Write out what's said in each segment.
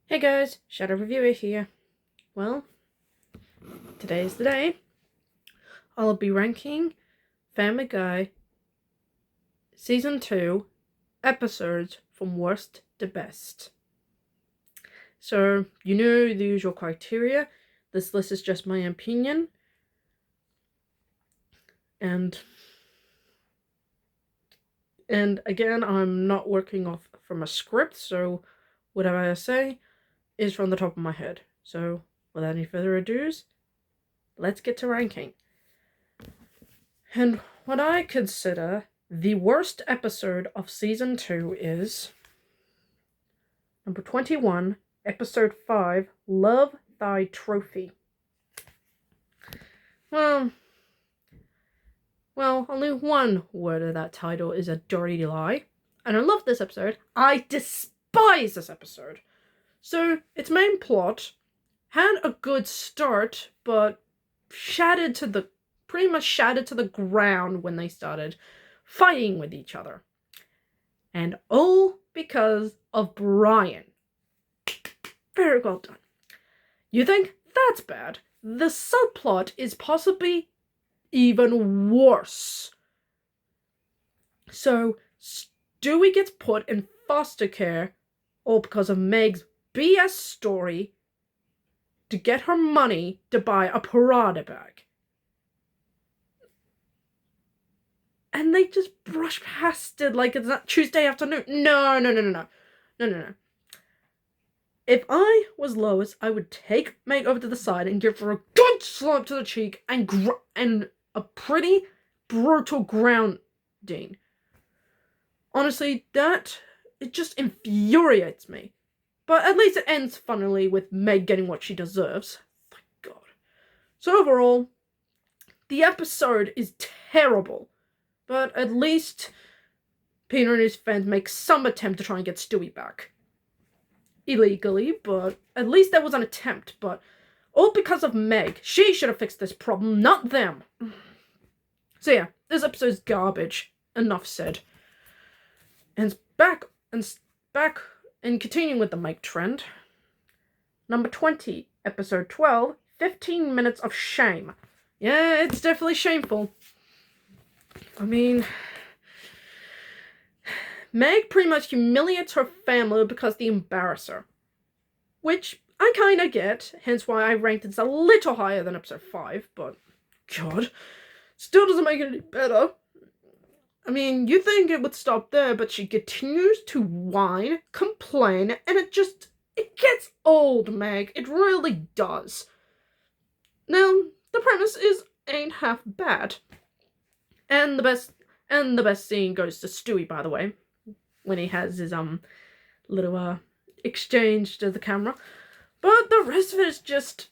Hey guys, Shadow Reviewer here. Well, today is the day. I'll be ranking Family Guy Season 2 episodes from worst to best. So, you know the usual criteria. This list is just my opinion. And again, I'm not working off from a script, so whatever I say is from the top of my head. So, without any further ado, let's get to ranking. And what I consider the worst episode of Season 2 is number 21, Episode 5, Love Thy Trophy. Well, only one word of that title is a dirty lie. And I love this episode. I despise this episode. So, its main plot had a good start, but pretty much shattered to the ground when they started fighting with each other. And all because of Brian. Very well done. You think that's bad? The subplot is possibly even worse. So, Stewie gets put in foster care all because of Meg's BS story to get her money to buy a Prada bag. And they just brush past it like it's not Tuesday afternoon. No. If I was Lois, I would take Meg over to the side and give her a good slap to the cheek and a pretty brutal grounding. Honestly, it just infuriates me. But at least it ends funnily with Meg getting what she deserves. Thank God. So overall, the episode is terrible. But at least Peter and his friends make some attempt to try and get Stewie back. Illegally, but at least there was an attempt. But all because of Meg. She should have fixed this problem, not them. So yeah, this episode's garbage. Enough said. And back and continuing with the Meg trend. Number 20, episode 12, 15 minutes of shame. Yeah, it's definitely shameful. I mean, Meg pretty much humiliates her family because they embarrass her. Which I kinda get, hence why I ranked it a little higher than episode 5, but God, still doesn't make it any better. I mean, you think it would stop there, but she continues to whine, complain, and it gets old, Meg. It really does. Now, the premise ain't half bad. And the best scene goes to Stewie, by the way, when he has his little exchange to the camera. But the rest of it is just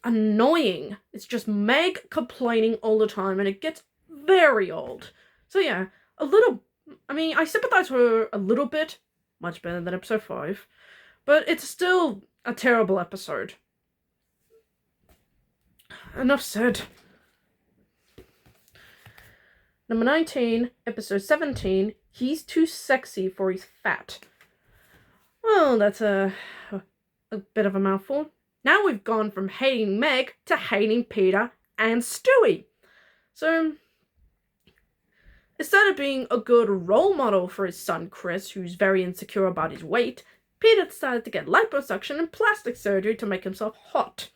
annoying. It's just Meg complaining all the time, and it gets very old. So yeah, I sympathize with her a little bit, much better than episode 5, but it's still a terrible episode. Enough said. Number 19, episode 17, He's Too Sexy for His Fat. Well, that's a bit of a mouthful. Now we've gone from hating Meg to hating Peter and Stewie. So, instead of being a good role model for his son Chris, who's very insecure about his weight, Peter decided to get liposuction and plastic surgery to make himself hot.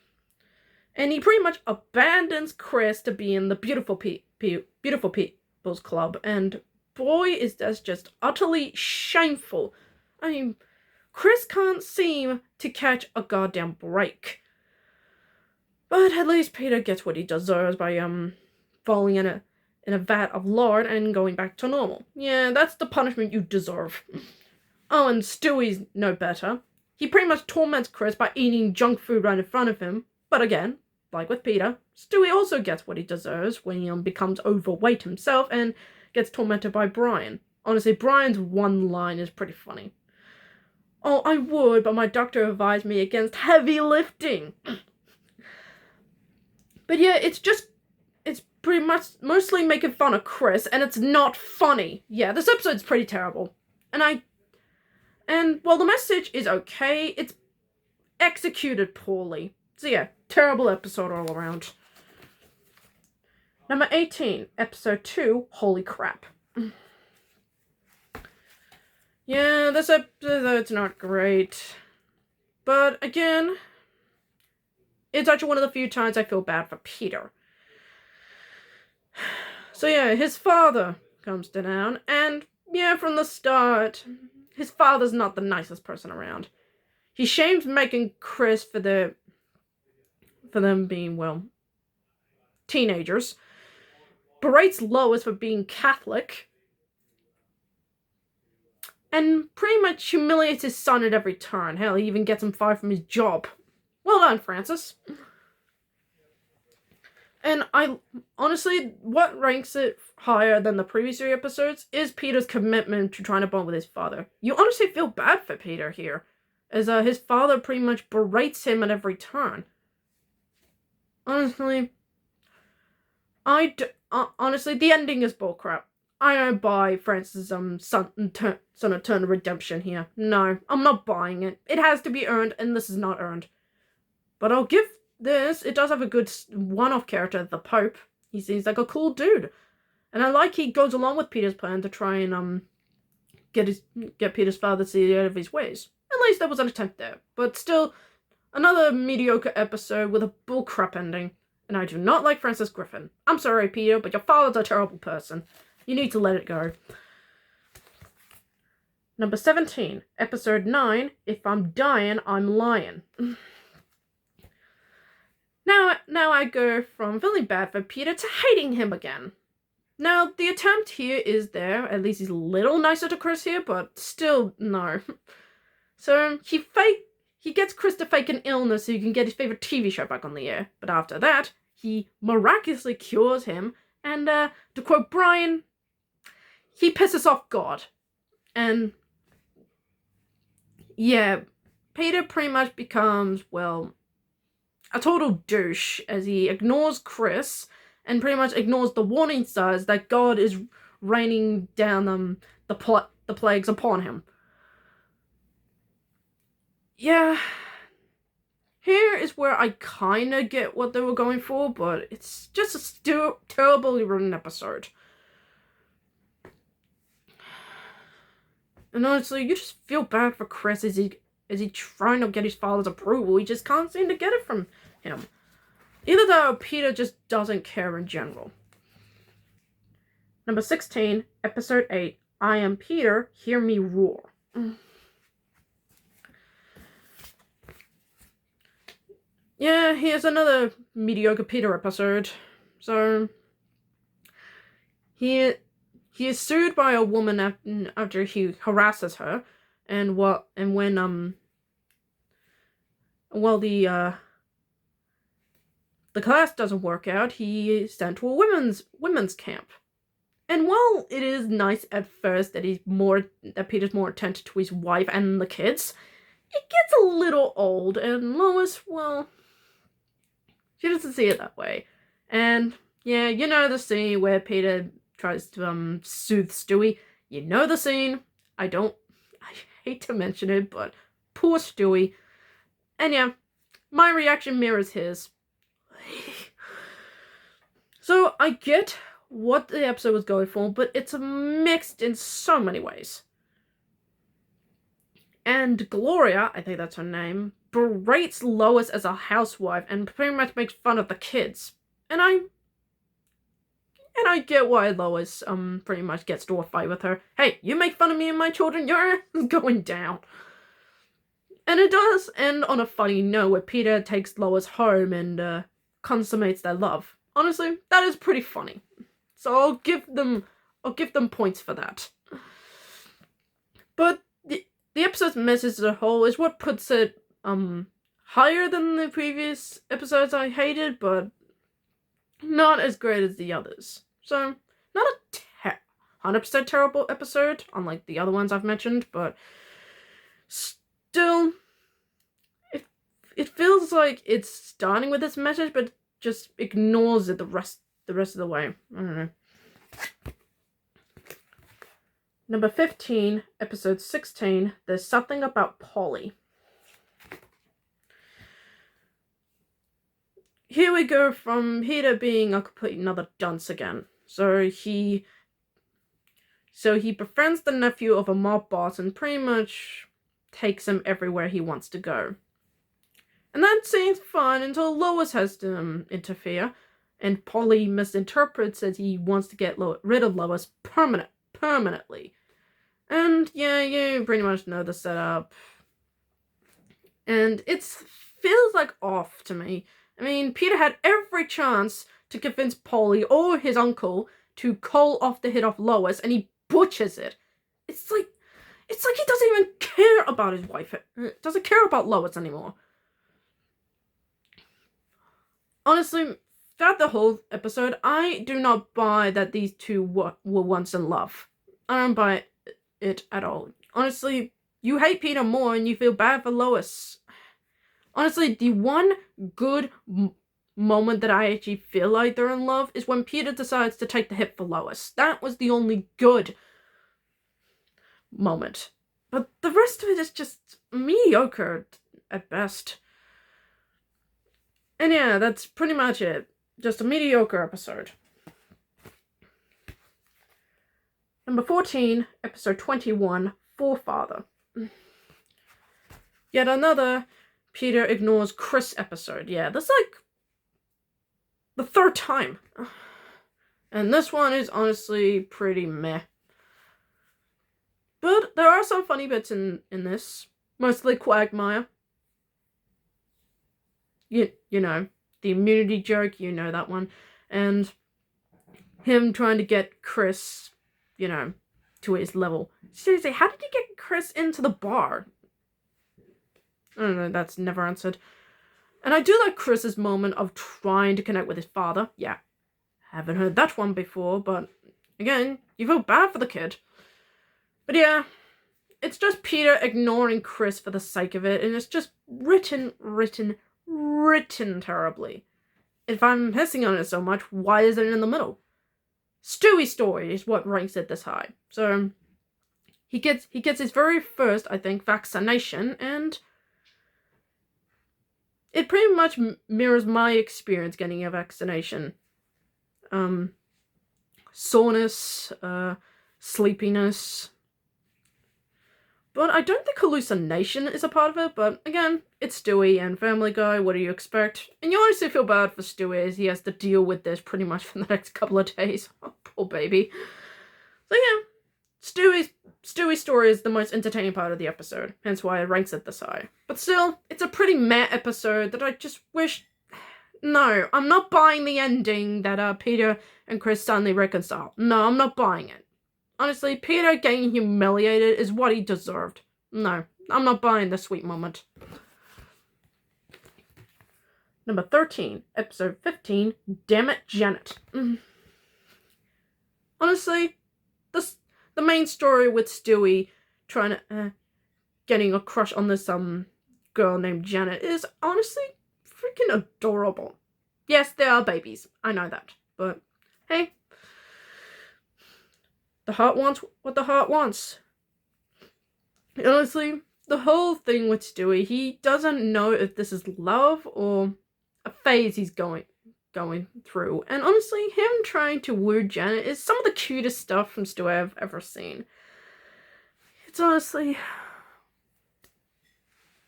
And he pretty much abandons Chris to be in the Beautiful People's Club, and boy, is that just utterly shameful. I mean, Chris can't seem to catch a goddamn break. But at least Peter gets what he deserves by falling in a vat of lard and going back to normal. Yeah, that's the punishment you deserve. Oh, and Stewie's no better. He pretty much torments Chris by eating junk food right in front of him. But again, like with Peter, Stewie also gets what he deserves when he becomes overweight himself and gets tormented by Brian. Honestly, Brian's one line is pretty funny. Oh, I would, but my doctor advised me against heavy lifting. But yeah, it's pretty much mostly making fun of Chris, and it's not funny. Yeah, this episode's pretty terrible. And And while the message is okay, it's executed poorly. So yeah, terrible episode all around. Number 18, episode 2, Holy Crap. Yeah, this episode's not great. But again, it's actually one of the few times I feel bad for Peter. So yeah, his father comes to town, and yeah, from the start, his father's not the nicest person around. He shames Meg and Chris for them being, well, teenagers. Berates Lois for being Catholic. And pretty much humiliates his son at every turn. Hell, he even gets him fired from his job. Well done, Francis. And honestly, what ranks it higher than the previous 3 episodes is Peter's commitment to trying to bond with his father. You honestly feel bad for Peter here, as his father pretty much berates him at every turn. Honestly, honestly, the ending is bullcrap. I don't buy Francis' son of Turner redemption here. No, I'm not buying it. It has to be earned, and this is not earned. But I'll give this, it does have a good one-off character, the Pope. He seems like a cool dude. And I like he goes along with Peter's plan to try and get Peter's father to see out of his ways. At least there was an attempt there. But still, another mediocre episode with a bullcrap ending. And I do not like Francis Griffin. I'm sorry, Peter, but your father's a terrible person. You need to let it go. Number 17, episode 9, If I'm Dying, I'm Lying. Now I go from feeling bad for Peter to hating him again. Now, the attempt here is there. At least he's a little nicer to Chris here, but still, no. So, he gets Chris to fake an illness so he can get his favorite TV show back on the air. But after that, he miraculously cures him. And, to quote Brian, he pisses off God. And, yeah, Peter pretty much becomes, well, a total douche as he ignores Chris and pretty much ignores the warning signs that God is raining down the plagues upon him. Yeah, here is where I kind of get what they were going for, but it's just a terribly written episode. And honestly, you just feel bad for Chris as he trying to get his father's approval. He just can't seem to get it from him. Either that or Peter just doesn't care in general. Number 16, episode 8, I Am Peter, Hear Me Roar. Yeah, here's another mediocre Peter episode. So, he is sued by a woman after he harasses her, and when the class doesn't work out, he is sent to a women's camp. And while it is nice at first that Peter's more attentive to his wife and the kids, it gets a little old, and Lois, well, she doesn't see it that way. And yeah, you know the scene where Peter tries to soothe Stewie. You know the scene. I hate to mention it, but poor Stewie. And yeah, my reaction mirrors his. So I get what the episode was going for, but it's mixed in so many ways. And Gloria, I think that's her name, berates Lois as a housewife and pretty much makes fun of the kids. And I get why Lois pretty much gets to a fight with her. Hey, you make fun of me and my children, you're going down. And it does end on a funny note where Peter takes Lois home and consummates their love. Honestly, that is pretty funny. So I'll give them points for that. But the episode's message as a whole is what puts it higher than the previous episodes I hated, but not as great as the others. So, not a 100% terrible episode, unlike the other ones I've mentioned, but still, it feels like it's starting with this message, but just ignores it the rest of the way. I don't know. Number 15, episode 16, There's Something About Polly. Here we go from Peter being a complete another dunce again. So he befriends the nephew of a mob boss and pretty much takes him everywhere he wants to go. And that seems fine until Lois has to interfere, and Polly misinterprets that he wants to get rid of Lois permanently. And yeah, you pretty much know the setup. And it feels like off to me. I mean, Peter had every chance to convince Polly or his uncle to call off the hit of Lois, and he butchers it. It's like he doesn't even care about his wife. Doesn't care about Lois anymore. Honestly, throughout the whole episode, I do not buy that these two were once in love. I don't buy it at all. Honestly, you hate Peter more and you feel bad for Lois. Honestly, the one good moment that I actually feel like they're in love is when Peter decides to take the hit for Lois. That was the only good moment. But the rest of it is just mediocre at best. And yeah, that's pretty much it. Just a mediocre episode. Number 14, episode 21, Forefather. Yet another Peter ignores Chris episode. Yeah, that's like the third time. And this one is honestly pretty meh. But there are some funny bits in this. Mostly Quagmire. You know, the immunity joke, you know that one. And him trying to get Chris, to his level. Seriously, how did you get Chris into the bar? I don't know, that's never answered. And I do like Chris's moment of trying to connect with his father. Yeah, haven't heard that one before, but again, you feel bad for the kid. But yeah, it's just Peter ignoring Chris for the sake of it, and it's just written terribly. If I'm pissing on it so much, why is it in the middle? Stewie's story is what ranks it this high. So he gets his very first, I think, vaccination, and it pretty much mirrors my experience getting a vaccination. Soreness, sleepiness. But I don't think hallucination is a part of it, but again, it's Stewie and Family Guy, what do you expect? And you honestly feel bad for Stewie as he has to deal with this pretty much for the next couple of days. Oh, poor baby. So yeah, Stewie's story is the most entertaining part of the episode, hence why it ranks it this high. But still, it's a pretty meh episode that I just wish... No, I'm not buying the ending that Peter and Chris suddenly reconcile. No, I'm not buying it. Honestly, Peter getting humiliated is what he deserved. No, I'm not buying the sweet moment. Number 13, episode 15, Damn It, Janet. Honestly, the main story with Stewie trying to, getting a crush on this, girl named Janet is honestly freaking adorable. Yes, they are babies. I know that. But, hey, the heart wants what the heart wants. Honestly, the whole thing with Stewie, he doesn't know if this is love or a phase he's going through. And honestly, him trying to woo Janet is some of the cutest stuff from Stewie I've ever seen. It's honestly...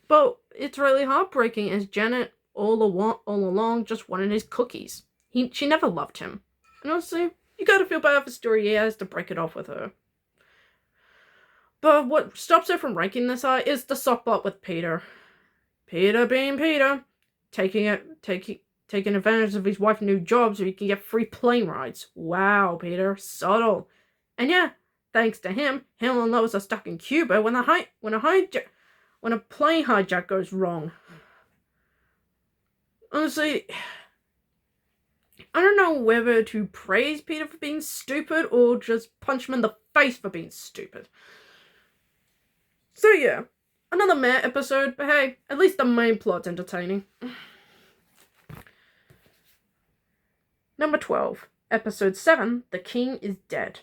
But it's really heartbreaking as Janet all along just wanted his cookies. She never loved him. And honestly, you gotta feel bad for Stewie. He has to break it off with her. But what stops her from ranking this high is the softball with Peter. Peter being Peter, taking advantage of his wife's new job so he can get free plane rides. Wow, Peter, subtle. And yeah, thanks to him and Lois are stuck in Cuba when a plane hijack goes wrong. Honestly, I don't know whether to praise Peter for being stupid or just punch him in the face for being stupid. So yeah, another meh episode, but hey, at least the main plot's entertaining. Number 12, episode 7, The King is Dead.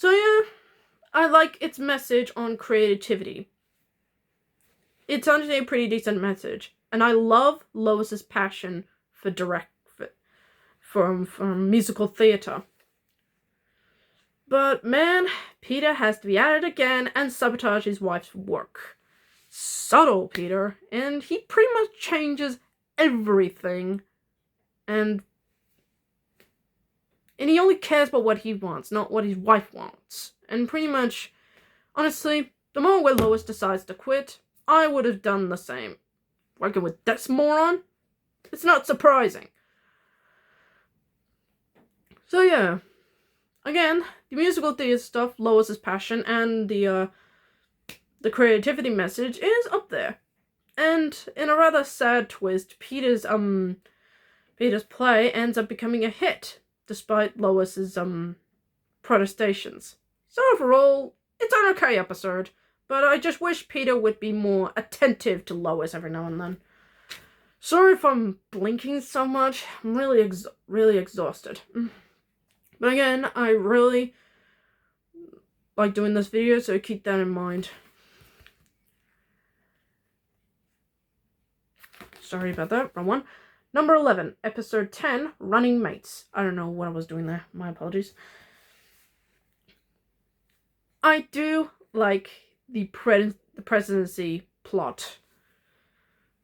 So yeah, I like its message on creativity. It's honestly a pretty decent message, and I love Lois's passion for from musical theater. But man, Peter has to be at it again and sabotage his wife's work. Subtle Peter, and he pretty much changes everything, and he only cares about what he wants, not what his wife wants. And pretty much, honestly, the moment where Lois decides to quit, I would have done the same. Working with this moron? It's not surprising. So yeah, again, the musical theater stuff, Lois's passion, and the creativity message is up there. And in a rather sad twist, Peter's play ends up becoming a hit, despite Lois's protestations. So overall, it's an okay episode, but I just wish Peter would be more attentive to Lois every now and then. Sorry if I'm blinking so much. I'm really exhausted. But again, I really like doing this video, so keep that in mind. Sorry about that. Wrong one. Number 11, episode 10, Running Mates. I don't know what I was doing there. My apologies. I do like the presidency plot.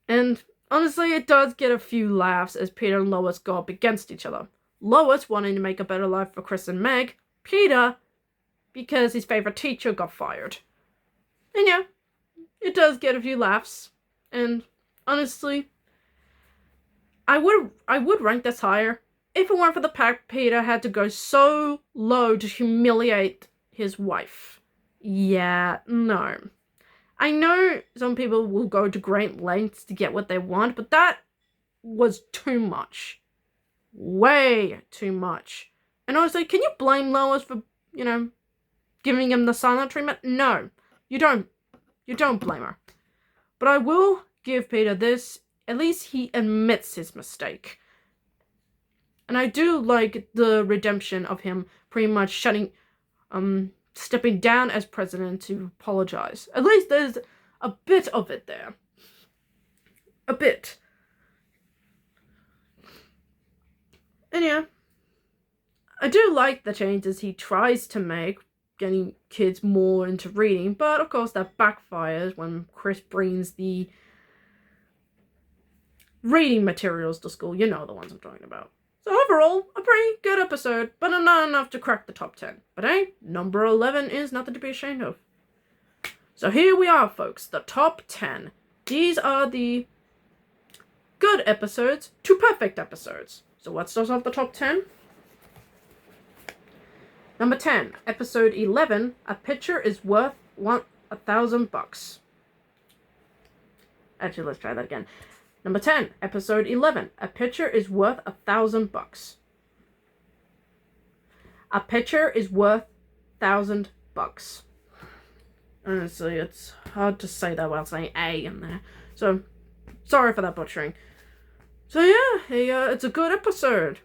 And honestly, it does get a few laughs as Peter and Lois go up against each other. Lois wanting to make a better life for Chris and Meg. Peter, because his favorite teacher got fired. And yeah, it does get a few laughs. And honestly, I would rank this higher if it weren't for the fact Peter had to go so low to humiliate his wife. Yeah, no. I know some people will go to great lengths to get what they want, but that was too much. Way too much. And honestly, can you blame Lois for, giving him the silent treatment? No, you don't. You don't blame her. But I will give Peter this. At least he admits his mistake. And I do like the redemption of him pretty much stepping down as president to apologize. At least there's a bit of it there. A bit. And yeah, I do like the changes he tries to make, getting kids more into reading, but of course that backfires when Chris brings the reading materials to school. You know the ones I'm talking about. So overall, a pretty good episode, but not enough to crack the top 10. But hey, number 11 is nothing to be ashamed of. So here we are, folks, the top 10. These are the good episodes to perfect episodes. So what starts off the top 10? Number 10, episode 11, A Picture is Worth $1,000. Actually, let's try that again. Number 10, episode 11, A Picture is Worth $1,000. A picture is worth $1,000. Honestly, it's hard to say that without saying A in there. So, sorry for that butchering. So yeah, it's a good episode.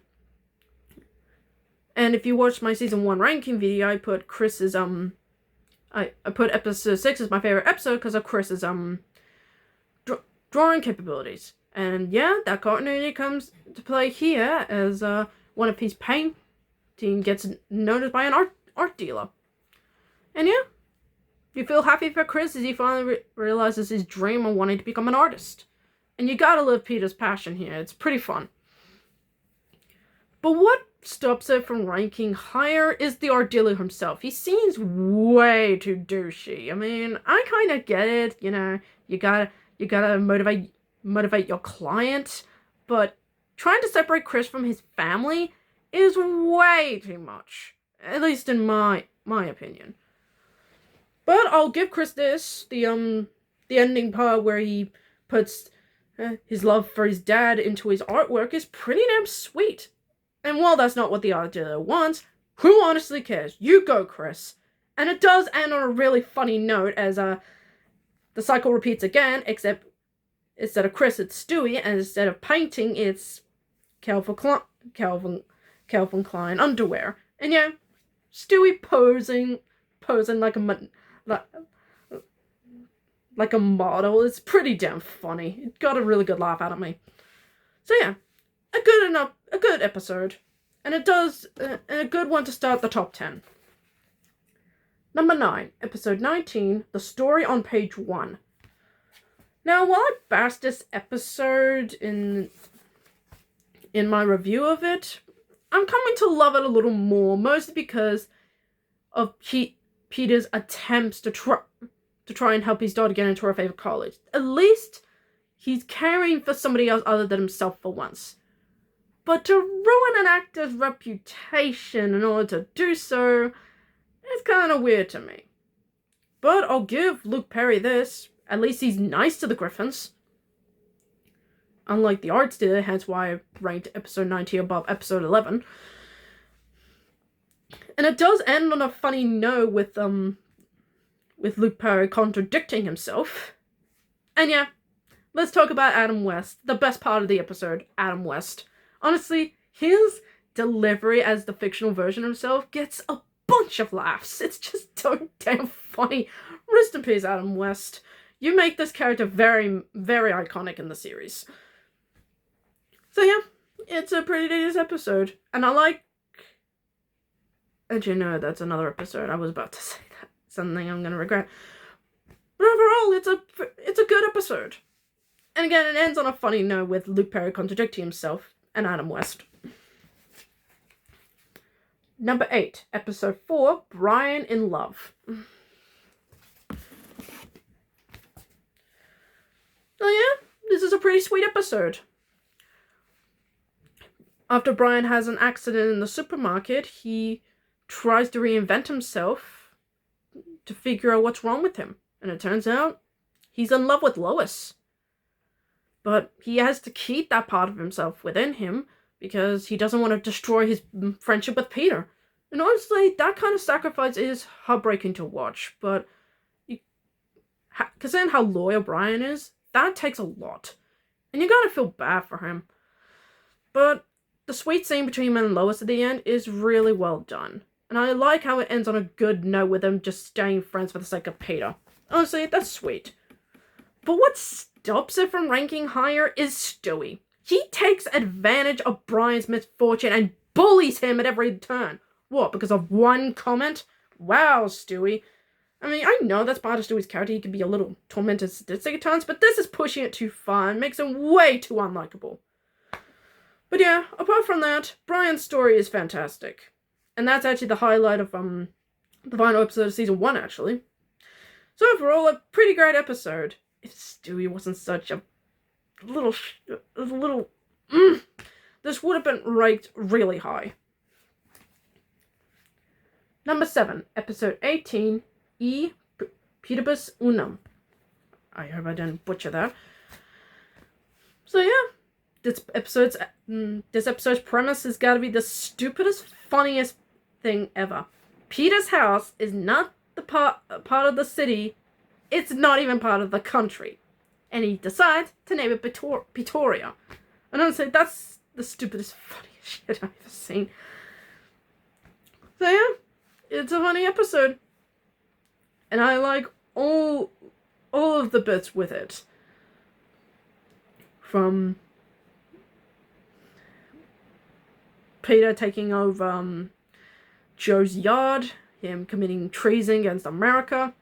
And if you watched my season 1 ranking video, I put Chris's, I put episode 6 as my favorite episode because of Chris's, drawing capabilities. And yeah, that continuity comes to play here as, one of his painting gets noticed by an art dealer. And yeah, you feel happy for Chris as he finally realizes his dream of wanting to become an artist. And you gotta love Peter's passion here. It's pretty fun. But what stops it from ranking higher is the art dealer himself. He seems way too douchey. I mean, I kind of get it. You gotta motivate your client, but trying to separate Chris from his family is way too much. At least in my opinion. But I'll give Chris this. The ending part where he puts his love for his dad into his artwork is pretty damn sweet. And while that's not what the art dealer wants, who honestly cares? You go, Chris. And it does end on a really funny note as the cycle repeats again, except instead of Chris, it's Stewie, and instead of painting, it's Calvin Klein underwear. And yeah, Stewie posing like a model. It's pretty damn funny. It got a really good laugh out of me. So yeah, a good episode, and it does a good one to start the top 10. Number 9, episode 19, The Story on Page 1. Now, while I bashed this episode in my review of it, I'm coming to love it a little more, mostly because of Peter's attempts to try and help his daughter get into her favorite college. At least he's caring for somebody else other than himself for once. But to ruin an actor's reputation in order to do so is kind of weird to me. But I'll give Luke Perry this. At least he's nice to the Griffins. Unlike the arts did, hence why I ranked episode 19 above episode 11. And it does end on a funny note with Luke Perry contradicting himself. And yeah, let's talk about Adam West. The best part of the episode, Adam West. Honestly, his delivery as the fictional version of himself gets a bunch of laughs. It's just so damn funny. Rest in peace, Adam West. You make this character very, very iconic in the series. So yeah, it's a pretty decent episode. And I like... And you know, that's another episode. I was about to say that. Something I'm going to regret. But overall, it's a good episode. And again, it ends on a funny note with Luke Perry contradicting himself and Adam West. Number 8, episode 4, Brian in Love. Oh yeah, this is a pretty sweet episode. After Brian has an accident in the supermarket, he tries to reinvent himself to figure out what's wrong with him. And it turns out he's in love with Lois. But he has to keep that part of himself within him because he doesn't want to destroy his friendship with Peter. And honestly, that kind of sacrifice is heartbreaking to watch. But considering how loyal Brian is, that takes a lot. And you gotta feel bad for him. But the sweet scene between him and Lois at the end is really well done. And I like how it ends on a good note with them just staying friends for the sake of Peter. Honestly, that's sweet. But what stops it from ranking higher is Stewie. He takes advantage of Brian's misfortune and bullies him at every turn. What, because of one comment? Wow, Stewie. I mean, I know that's part of Stewie's character. He can be a little tormented sadistic at times, but this is pushing it too far and makes him way too unlikable. But yeah, apart from that, Brian's story is fantastic. And that's actually the highlight of the final episode of season 1, actually. So overall, a pretty great episode. If Stewie wasn't such a little... this would have been ranked really high. Number 7, episode 18, E Putibus Unum. I hope I didn't butcher that. So yeah, this episode's premise has got to be the stupidest, funniest thing ever. Peter's house is not the part of the city. It's not even part of the country. And he decides to name it Pretoria. And honestly, that's the stupidest, funniest shit I've ever seen. So yeah, it's a funny episode. And I like all of the bits with it. From Peter taking over Joe's yard, him committing treason against America,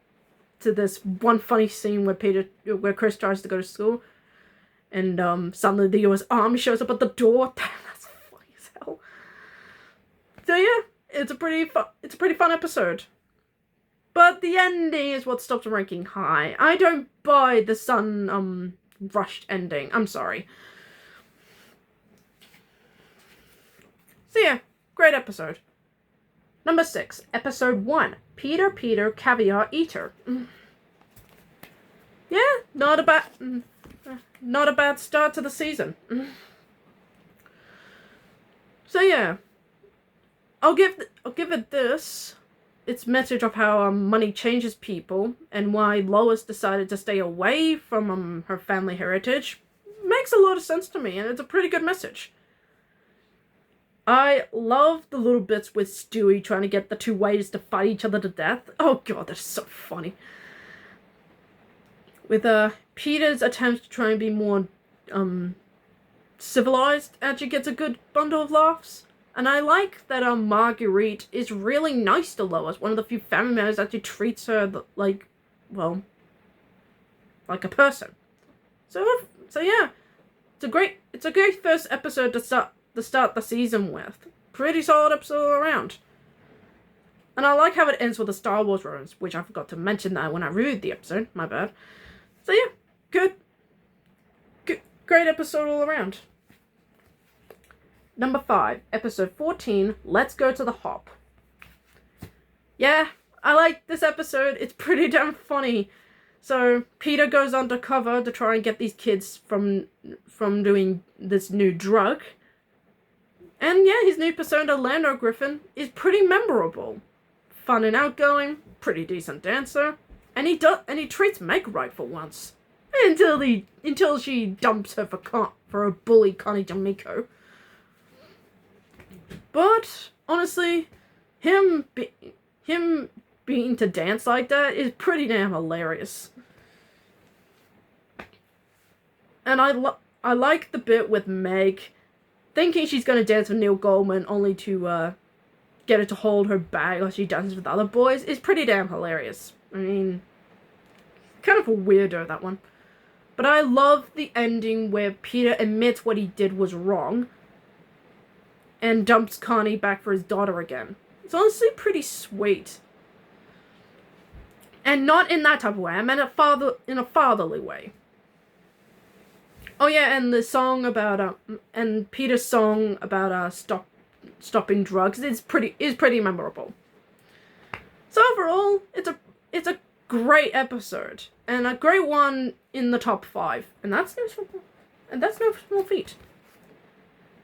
to this one funny scene where Chris tries to go to school, and suddenly the U.S. Army shows up at the door. That's funny as hell. So yeah, it's a pretty fun episode. But the ending is what stops ranking high. I don't buy the Sun rushed ending. I'm sorry. So yeah, great episode. Number 6, episode 1, Peter Caviar Eater. Yeah, not a bad start to the season. So yeah, I'll give it this. Its message of how money changes people and why Lois decided to stay away from her family heritage makes a lot of sense to me, and it's a pretty good message. I love the little bits with Stewie trying to get the two waiters to fight each other to death. Oh god, that's so funny. With Peter's attempts to try and be more civilized, actually gets a good bundle of laughs. And I like that Marguerite is really nice to Lois. One of the few family members that actually treats her like a person. So yeah, it's a great first episode to start the season with. Pretty solid episode all around. And I like how it ends with a Star Wars reference, which I forgot to mention that when I reviewed the episode. My bad. So yeah, good, great episode all around. Number 5, episode 14, Let's Go to the Hop. Yeah, I like this episode. It's pretty damn funny. So Peter goes undercover to try and get these kids from doing this new drug. And yeah, his new persona, Lando Griffin, is pretty memorable. Fun and outgoing, pretty decent dancer, and he treats Meg right for once. Until she dumps her for a bully Connie D'Amico. But honestly, him being to dance like that is pretty damn hilarious. And I like the bit with Meg thinking she's gonna dance with Neil Goldman, only to get her to hold her bag like she dances with other boys, is pretty damn hilarious. I mean, kind of a weirdo, that one. But I love the ending where Peter admits what he did was wrong and dumps Connie back for his daughter again. It's honestly pretty sweet. And not in that type of way. I meant in a fatherly way. Oh yeah, and the song about and Peter's song about stopping drugs is pretty memorable. So overall, it's a great episode and a great one in the top 5, and that's no small feat.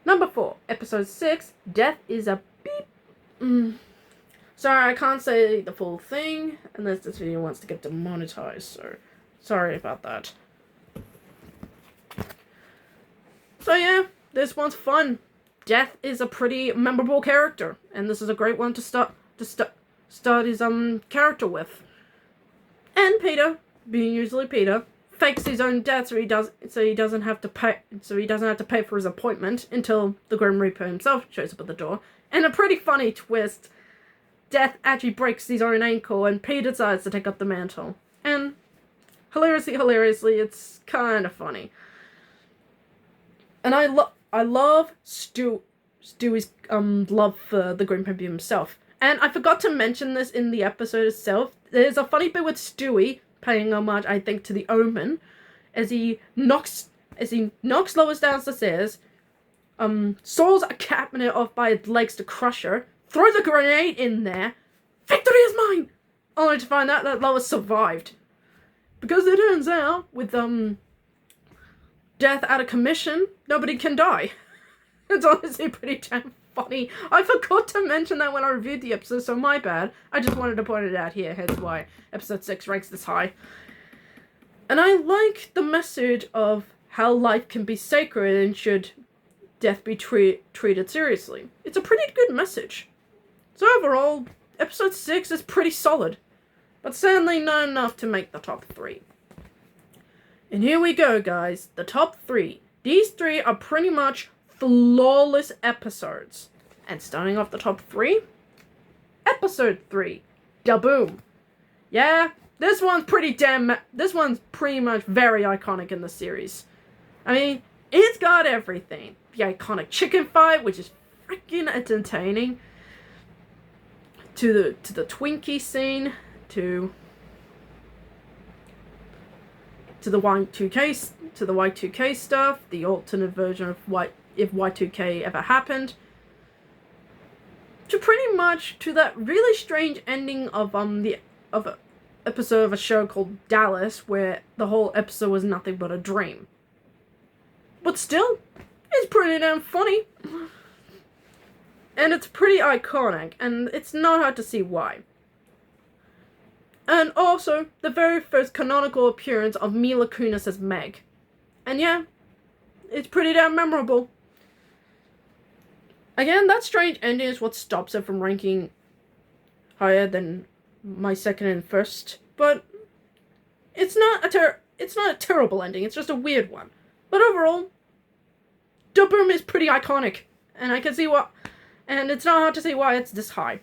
Number 4, episode 6, Death is a Beep. Sorry, I can't say the full thing unless this video wants to get demonetized, so sorry about that. So yeah, this one's fun. Death is a pretty memorable character, and this is a great one to start his character with. And Peter, being usually Peter, fakes his own death so he doesn't have to pay for his appointment until the Grim Reaper himself shows up at the door. And a pretty funny twist, Death actually breaks his own ankle and Peter decides to take up the mantle. And hilariously, it's kind of funny. And I love Stewie's love for the Grim Reaper himself. And I forgot to mention this in the episode itself. There's a funny bit with Stewie paying homage, I think, to the Omen, as he knocks Lois down the stairs, saws a cabinet off by its legs to crush her, throws a grenade in there. Victory is mine! Only to find out that Lois survived, because it turns out with Death out of commission, nobody can die. It's honestly pretty damn funny. I forgot to mention that when I reviewed the episode, so my bad. I just wanted to point it out here, hence why episode 6 ranks this high. And I like the message of how life can be sacred and should death be treated seriously. It's a pretty good message. So overall, episode 6 is pretty solid, but certainly not enough to make the top 3. And here we go, guys, the top 3. These 3 are pretty much flawless episodes. And starting off the top 3, episode 3, Da Boom. Yeah, this one's pretty much very iconic in the series. I mean, it's got everything. The iconic chicken fight, which is freaking entertaining, to the Twinkie scene, to the Y2K stuff, the alternate version of if Y2K ever happened, to pretty much to that really strange ending of an episode of a show called Dallas, where the whole episode was nothing but a dream. But still, it's pretty damn funny. And it's pretty iconic, and it's not hard to see why. And also, the very first canonical appearance of Mila Kunis as Meg. And yeah, it's pretty damn memorable. Again, that strange ending is what stops it from ranking higher than my second and first, but it's not a terrible ending, it's just a weird one. But overall, Da Boom is pretty iconic, and I can see what, and it's not hard to see why it's this high.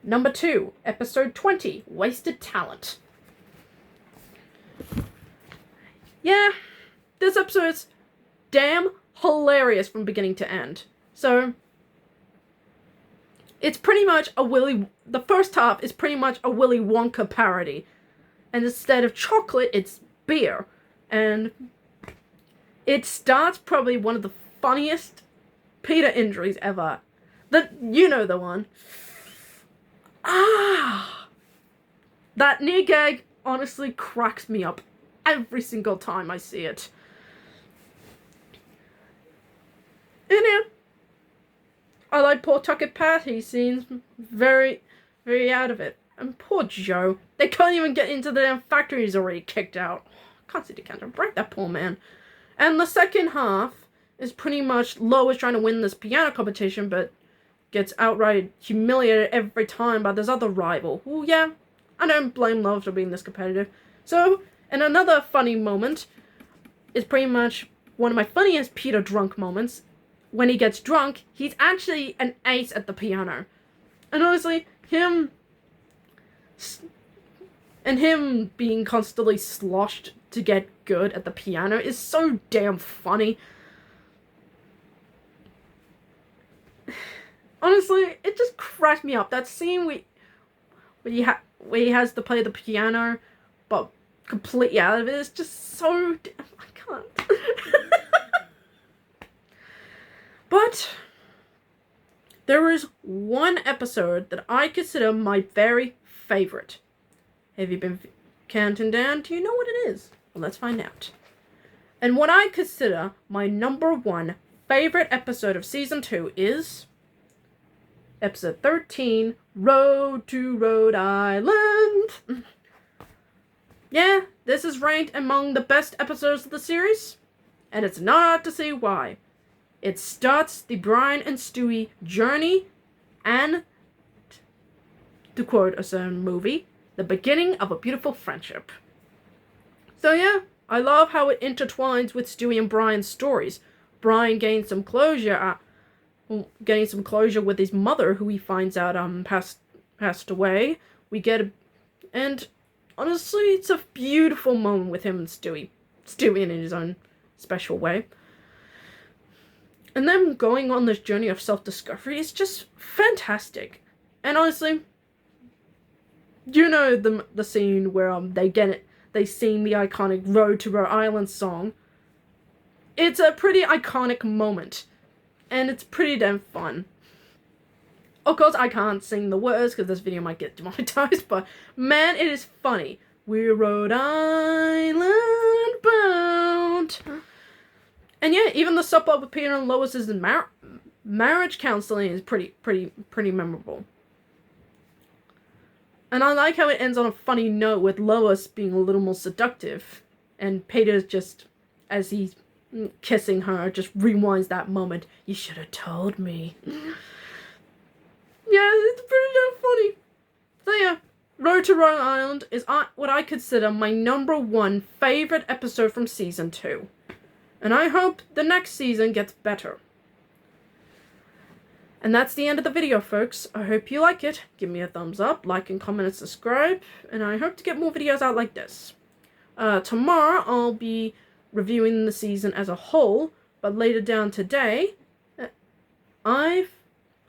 Number 2, episode 20, Wasted Talent. Yeah, this episode is damn hilarious from beginning to end. So, it's pretty much the first half is pretty much a Willy Wonka parody. And instead of chocolate, it's beer. And it starts probably one of the funniest Peter injuries ever. You know the one. That knee gag honestly cracks me up every single time I see it. And yeah, I like poor Tucket Pat. He seems very, very out of it. And poor Joe. They can't even get into the damn factory. He's already kicked out. Can't see the counter. Break that poor man. And the second half is pretty much Lois trying to win this piano competition, but gets outright humiliated every time by this other rival. Who, yeah, I don't blame Lois for being this competitive. So, and another funny moment is pretty much one of my funniest Peter drunk moments. When he gets drunk, he's actually an ace at the piano. And honestly, him being constantly sloshed to get good at the piano is so damn funny. Honestly, it just cracked me up. That scene where he has to play the piano, but completely out of it is just so I can't. But there is one episode that I consider my very favorite. Have you been counting down? Do you know what it is? Well, let's find out. And what I consider my number 1 favorite episode of season 2 is episode 13, Road to Rhode Island. Yeah, this is ranked among the best episodes of the series, and it's not hard to see why. It starts the Brian and Stewie journey and, to quote a certain movie, the beginning of a beautiful friendship. So yeah, I love how it intertwines with Stewie and Brian's stories. Brian gains some closure, getting some closure with his mother, who he finds out passed away. And honestly, it's a beautiful moment with him and Stewie in his own special way. And them going on this journey of self-discovery is just fantastic. And honestly, you know the scene where they sing the iconic Road to Rhode Island song. It's a pretty iconic moment, and it's pretty damn fun. Of course, I can't sing the words because this video might get demonetized, but man, it is funny. We're Rhode Island bound. And yeah, even the subplot with Peter and Lois's marriage counseling is pretty memorable. And I like how it ends on a funny note with Lois being a little more seductive, and Peter just, as he's kissing her, just rewinds that moment. You should have told me. Yeah, it's pretty damn funny. So yeah, Road to Rhode Island is what I consider my number 1 favorite episode from season 2. And I hope the next season gets better. And that's the end of the video, folks. I hope you like it. Give me a thumbs up, like and comment and subscribe. And I hope to get more videos out like this. Tomorrow I'll be reviewing the season as a whole. But later down today, I've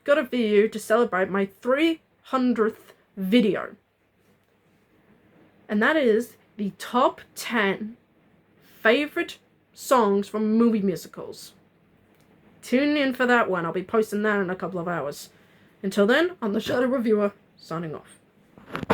got a video to celebrate my 300th video. And that is the top 10 favorite songs from movie musicals. Tune in for that one. I'll be posting that in a couple of hours. Until then, I'm the Shadow Reviewer, signing off.